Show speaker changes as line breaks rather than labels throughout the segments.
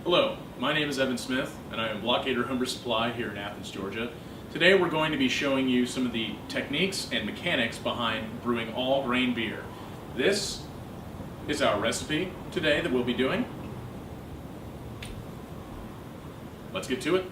Hello, my name is Evan Smith, and I am Blockader Homebrew Supply here in Athens, Georgia. Today we're going to be showing you some of the techniques and mechanics behind brewing all grain beer. This is our recipe today that we'll be doing. Let's get to it.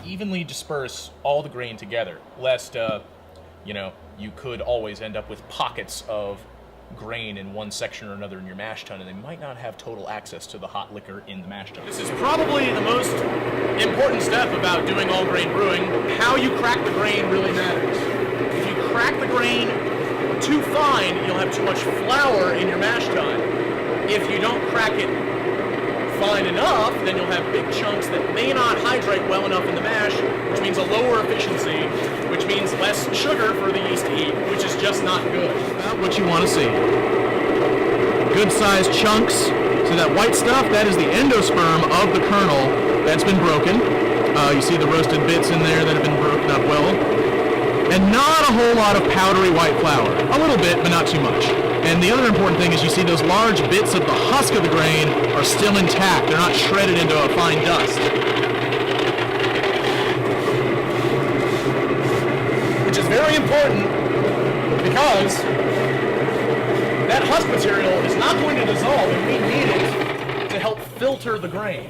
Evenly disperse all the grain together, lest, you could always end up with pockets of grain in one section or another in your mash tun, and they might not have total access to the hot liquor in the mash tun.
This is probably the most important step about doing all grain brewing. How you crack the grain really matters. If you crack the grain too fine, you'll have too much flour in your mash tun. If you don't crack it fine enough, then you'll have big chunks that may not hydrate well enough in the mash, which means a lower efficiency, which means less sugar for the yeast to eat, which is just not good.
Not what you want to see. Good sized chunks. So that white stuff, that is the endosperm of the kernel that's been broken. You see the roasted bits in there that have been broken up well. And not a whole lot of powdery white flour. A little bit, but not too much. And the other important thing is you see those large bits of the husk of the grain are still intact. They're not shredded into a fine dust.
Which is very important because that husk material is not going to dissolve, and we need it to help filter the grain.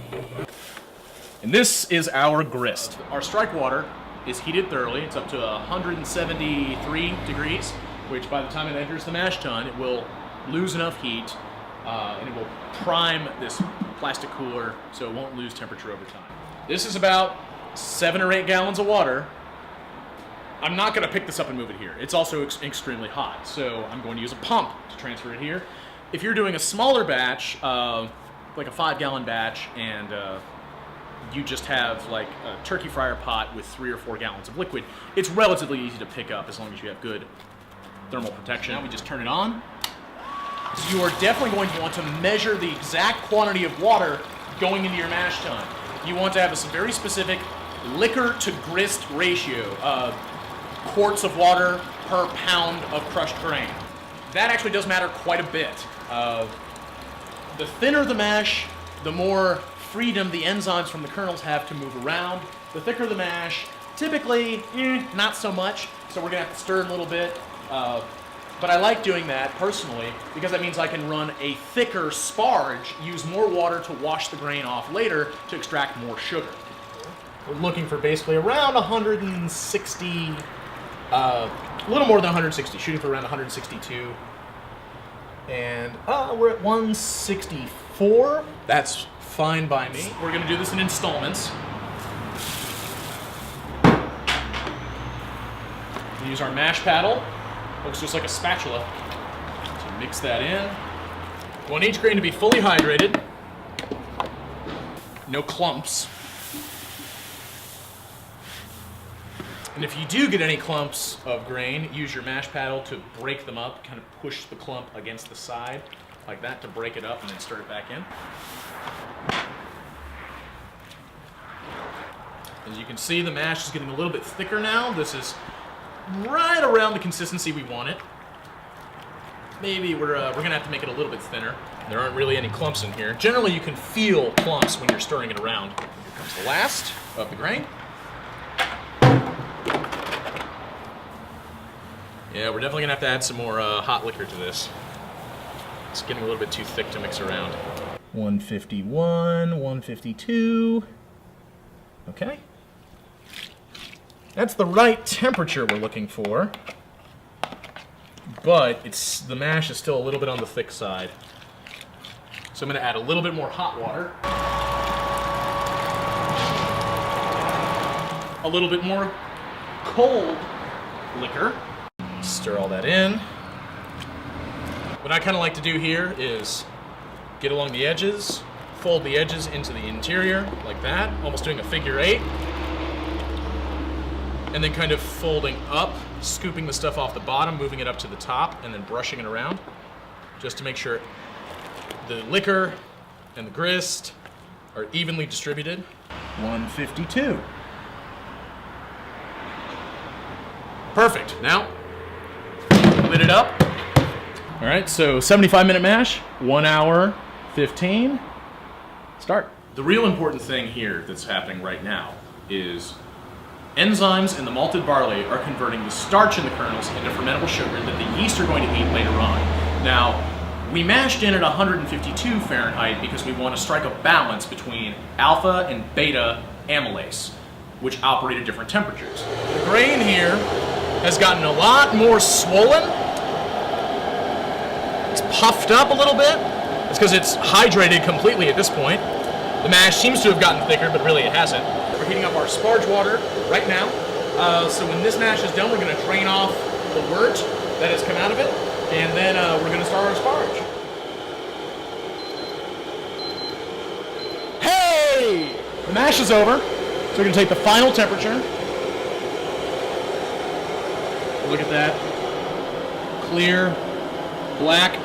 And this is our grist. Our strike water is heated thoroughly. It's up to 173 degrees, which by the time it enters the mash tun, it will lose enough heat and it will prime this plastic cooler so it won't lose temperature over time. This is about 7 or 8 gallons of water. I'm not going to pick this up and move it here. It's also extremely hot, so I'm going to use a pump to transfer it here. If you're doing a smaller batch, like a 5-gallon batch, and you just have like a turkey fryer pot with 3 or 4 gallons of liquid, it's relatively easy to pick up as long as you have good thermal protection. Now we just turn it on. So you are definitely going to want to measure the exact quantity of water going into your mash tun. You want to have a very specific liquor to grist ratio, quarts of water per pound of crushed grain. That actually does matter quite a bit. The thinner the mash, the more freedom the enzymes from the kernels have to move around. The thicker the mash, typically, not so much, so we're gonna have to stir it a little bit. But I like doing that personally because that means I can run a thicker sparge, use more water to wash the grain off later to extract more sugar. We're looking for basically around 160, a little more than 160, shooting for around 162. And we're at 164. That's fine by me. We're gonna do this in installments. We use our mash paddle. Looks just like a spatula. So mix that in. We want each grain to be fully hydrated. No clumps. And if you do get any clumps of grain, use your mash paddle to break them up, kind of push the clump against the side, like that, to break it up and then stir it back in. As you can see, the mash is getting a little bit thicker now. This is right around the consistency we want it. Maybe we're gonna have to make it a little bit thinner. There aren't really any clumps in here. Generally, you can feel clumps when you're stirring it around. Here comes the last of the grain. Yeah, we're definitely gonna have to add some more hot liquor to this. It's getting a little bit too thick to mix around. 151, 152. Okay. That's the right temperature we're looking for, but the mash is still a little bit on the thick side. So I'm going to add a little bit more hot water, a little bit more cold liquor. Stir all that in. What I kind of like to do here is get along the edges, fold the edges into the interior like that, almost doing a figure 8. And then kind of folding up, scooping the stuff off the bottom, moving it up to the top, and then brushing it around, just to make sure the liquor and the grist are evenly distributed. 152. Perfect. Now, lid it up. All right, so 75-minute mash, 1 hour, 15. start. The real important thing here that's happening right now is enzymes in the malted barley are converting the starch in the kernels into fermentable sugar that the yeast are going to eat later on. Now, we mashed in at 152 Fahrenheit because we want to strike a balance between alpha and beta amylase, which operate at different temperatures. The grain here has gotten a lot more swollen. It's puffed up a little bit. It's because it's hydrated completely at this point. The mash seems to have gotten thicker, but really it hasn't. We're heating up our sparge water right now. So when this mash is done, we're going to drain off the wort that has come out of it, and then we're going to start our sparge. Hey! The mash is over, so we're going to take the final temperature. Look at that. Clear, black.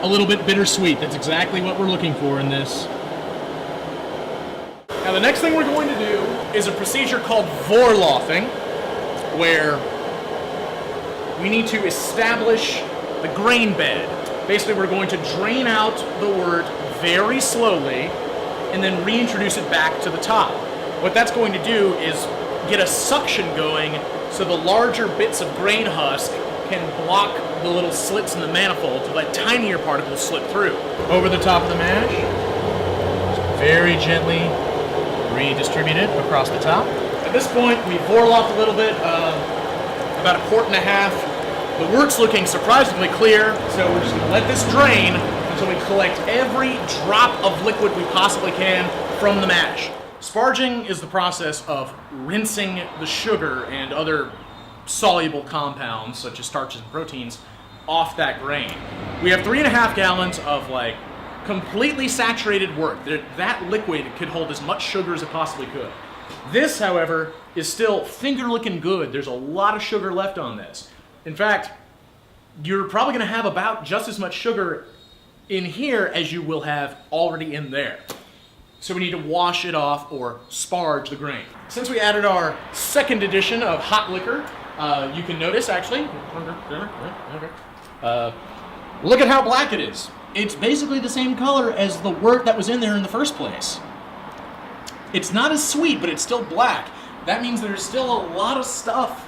A little bit bittersweet. That's exactly what we're looking for in this. Now the next thing we're going to do is a procedure called voorlothing, where we need to establish the grain bed. Basically, we're going to drain out the wort very slowly and then reintroduce it back to the top. What that's going to do is get a suction going so the larger bits of grain husk can block the little slits in the manifold to let tinier particles slip through. Over the top of the mash, very gently redistribute it across the top. At this point, we voorlothed a little bit, about a quart and a half. The wort's looking surprisingly clear, so we're just going to let this drain until we collect every drop of liquid we possibly can from the mash. Sparging is the process of rinsing the sugar and other soluble compounds, such as starches and proteins, off that grain. We have 3.5 gallons of completely saturated wort. That liquid could hold as much sugar as it possibly could. This, however, is still finger-looking good. There's a lot of sugar left on this. In fact, you're probably going to have about just as much sugar in here as you will have already in there. So we need to wash it off or sparge the grain. Since we added our second edition of hot liquor, you can notice actually, look at how black it is. It's basically the same color as the wort that was in there in the first place. It's not as sweet, but it's still black. That means there's still a lot of stuff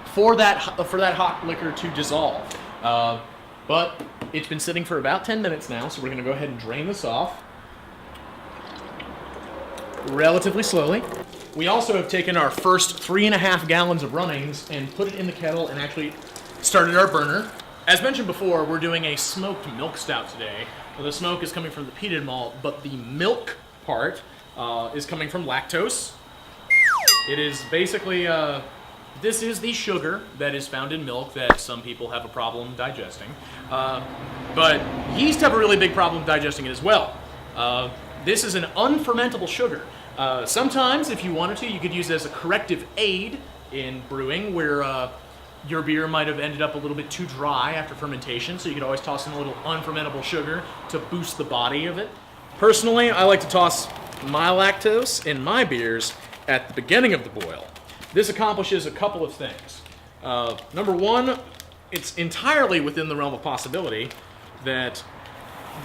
for that hot liquor to dissolve. But it's been sitting for about 10 minutes now, so we're going to go ahead and drain this off relatively slowly. We also have taken our first 3.5 gallons of runnings and put it in the kettle and actually started our burner. As mentioned before, we're doing a smoked milk stout today. Well, the smoke is coming from the peated malt, but the milk part is coming from lactose. It is basically, this is the sugar that is found in milk that some people have a problem digesting. But yeast have a really big problem digesting it as well. This is an unfermentable sugar. Sometimes, if you wanted to, you could use it as a corrective aid in brewing, where your beer might have ended up a little bit too dry after fermentation, so you could always toss in a little unfermentable sugar to boost the body of it. Personally, I like to toss my lactose in my beers at the beginning of the boil. This accomplishes a couple of things. Number one, it's entirely within the realm of possibility that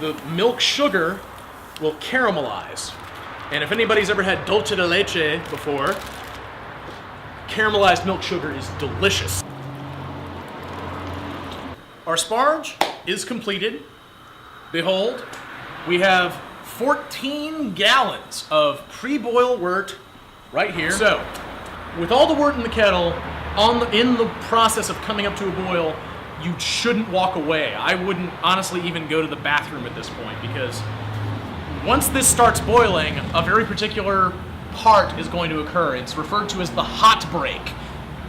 the milk sugar will caramelize. And if anybody's ever had dulce de leche before, caramelized milk sugar is delicious. Our sparge is completed. Behold, we have 14 gallons of pre-boil wort right here. So, with all the wort in the kettle, in the process of coming up to a boil, you shouldn't walk away. I wouldn't honestly even go to the bathroom at this point, because once this starts boiling, a very particular part is going to occur. It's referred to as the hot break.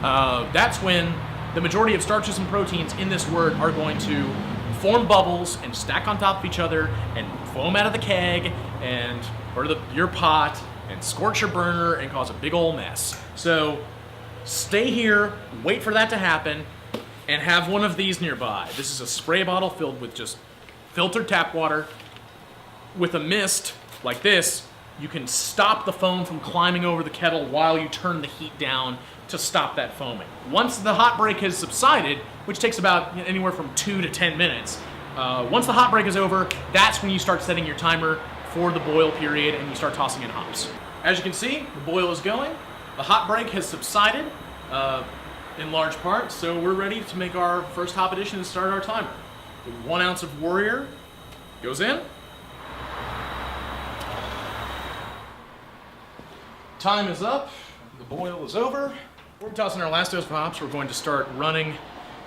That's when the majority of starches and proteins in this wort are going to form bubbles and stack on top of each other and foam out of the keg or your pot and scorch your burner and cause a big old mess. So stay here, wait for that to happen, and have one of these nearby. This is a spray bottle filled with just filtered tap water. With a mist like this, you can stop the foam from climbing over the kettle while you turn the heat down to stop that foaming. Once the hot break has subsided, which takes about anywhere from 2 to 10 minutes, Once the hot break is over, that's when you start setting your timer for the boil period and you start tossing in hops. As you can see, the boil is going. The hot break has subsided in large part, so we're ready to make our first hop addition and start our timer. The 1 ounce of Warrior goes in. Time is up. The boil is over. We're tossing our last dose of hops. We're going to start running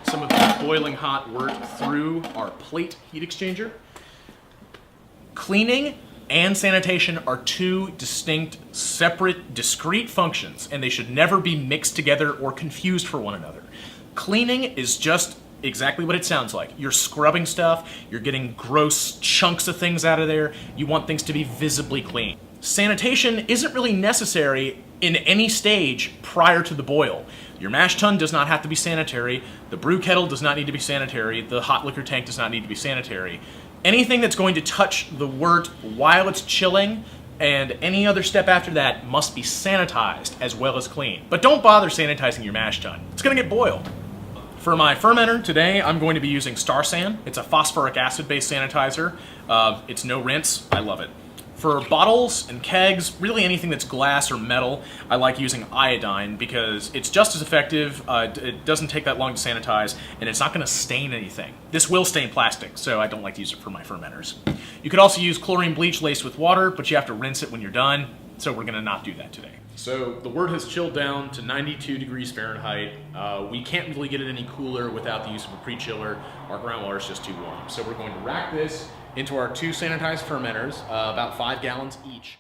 some of the boiling hot wort through our plate heat exchanger. Cleaning and sanitation are 2 distinct, separate, discrete functions, and they should never be mixed together or confused for one another. Cleaning is just exactly what it sounds like. You're scrubbing stuff, you're getting gross chunks of things out of there, you want things to be visibly clean. Sanitation isn't really necessary in any stage prior to the boil. Your mash tun does not have to be sanitary, the brew kettle does not need to be sanitary, the hot liquor tank does not need to be sanitary. Anything that's going to touch the wort while it's chilling and any other step after that must be sanitized as well as clean. But don't bother sanitizing your mash tun. It's gonna get boiled. For my fermenter today, I'm going to be using Star San. It's a phosphoric acid-based sanitizer. It's no rinse, I love it. For bottles and kegs, really anything that's glass or metal, I like using iodine because it's just as effective, it doesn't take that long to sanitize, and it's not gonna stain anything. This will stain plastic, so I don't like to use it for my fermenters. You could also use chlorine bleach laced with water, but you have to rinse it when you're done, so we're gonna not do that today. So the wort has chilled down to 92 degrees Fahrenheit. We can't really get it any cooler without the use of a pre-chiller. Our groundwater is just too warm. So we're going to rack this into our 2 sanitized fermenters, about 5 gallons each.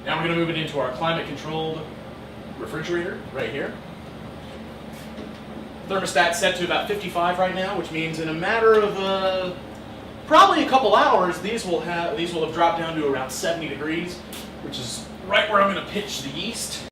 Now we're going to move it into our climate-controlled refrigerator right here. Thermostat set to about 55 right now, which means in a matter of probably a couple hours, these will have dropped down to around 70 degrees, which is right where I'm going to pitch the yeast.